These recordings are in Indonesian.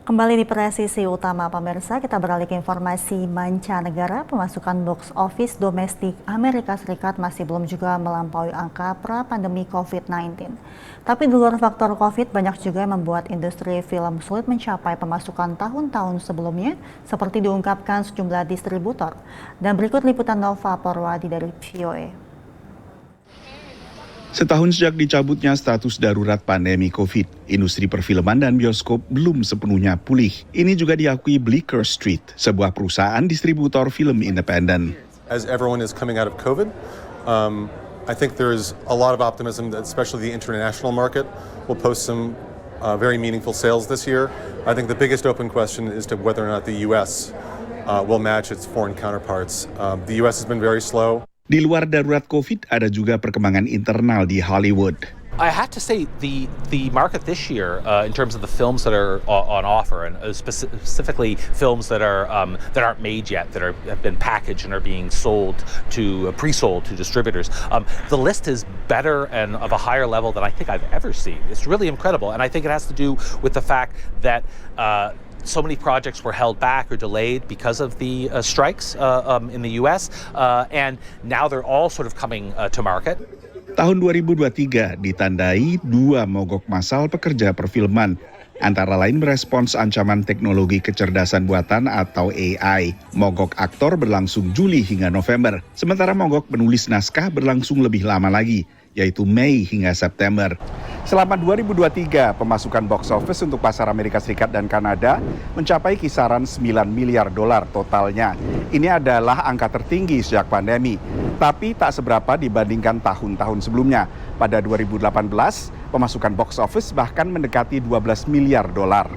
Kembali di presisi utama pemirsa, kita beralih ke informasi mancanegara. Pemasukan box office domestik Amerika Serikat masih belum juga melampaui angka pra-pandemi COVID-19. Tapi di luar faktor COVID, banyak juga yang membuat industri film sulit mencapai pemasukan tahun-tahun sebelumnya, seperti diungkapkan sejumlah distributor. Dan berikut liputan Nova Porwadi dari VOA. Setahun sejak dicabutnya status darurat pandemi COVID, industri perfilman dan bioskop belum sepenuhnya pulih. Ini juga diakui Bleecker Street, sebuah perusahaan distributor film independen. As everyone is coming out of COVID, I think there's a lot of optimism that especially the international market will post some very meaningful sales this year. I think the biggest open question is to whether or not the U.S. Will match its foreign counterparts. The U.S. has been very slow. Di luar darurat COVID, ada juga perkembangan internal di Hollywood. I have to say the market this year, in terms of the films that are on offer, and specifically films that aren't made yet, that have been packaged and are being sold to pre-sold to distributors, the list is better and of a higher level than I think I've ever seen. It's really incredible, and I think it has to do with the fact that so many projects were held back or delayed because of the strikes in the U.S. And now they're all sort of coming to market. Tahun 2023 ditandai dua mogok massal pekerja perfilman, antara lain merespons ancaman teknologi kecerdasan buatan atau AI. Mogok aktor berlangsung Juli hingga November, sementara mogok penulis naskah berlangsung lebih lama lagi, yaitu Mei hingga September. Selama 2023, pemasukan box office untuk pasar Amerika Serikat dan Kanada mencapai kisaran 9 miliar dolar totalnya. Ini adalah angka tertinggi sejak pandemi, tapi tak seberapa dibandingkan tahun-tahun sebelumnya. Pada 2018, pemasukan box office bahkan mendekati 12 miliar dolar.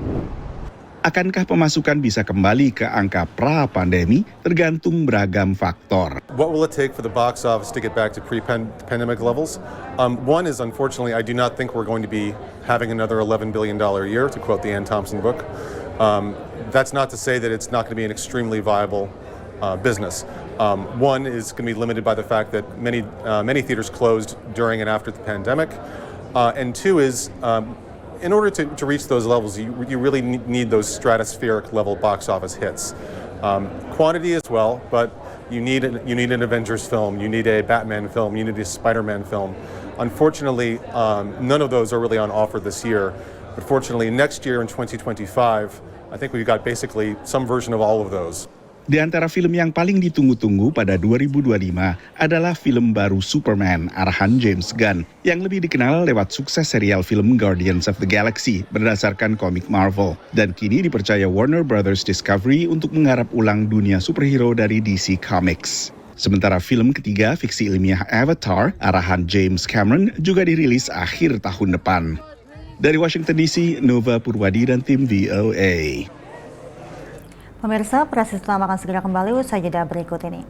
Akankah pemasukan bisa kembali ke angka pra-pandemi? Tergantung beragam faktor. What will it take for the box office to get back to pre-pandemic levels? One is, unfortunately, I do not think we're going to be having another $11 billion a year, to quote the Ann Thompson book. That's not to say that it's not going to be an extremely viable business. One is going to be limited by the fact that many theaters closed during and after the pandemic. And two is, in order to reach those levels, you really need those stratospheric level box office hits. Quantity as well, but you need an Avengers film, you need a Batman film, you need a Spider-Man film. Unfortunately, none of those are really on offer this year. But fortunately, next year in 2025, I think we've got basically some version of all of those. Di antara film yang paling ditunggu-tunggu pada 2025 adalah film baru Superman arahan James Gunn yang lebih dikenal lewat sukses serial film Guardians of the Galaxy berdasarkan komik Marvel, dan kini dipercaya Warner Brothers Discovery untuk menggarap ulang dunia superhero dari DC Comics. Sementara film ketiga fiksi ilmiah Avatar arahan James Cameron juga dirilis akhir tahun depan. Dari Washington DC, Nova Purwadi dan tim VOA. Pemirsa, presisi utama akan segera kembali usai jeda berikut ini.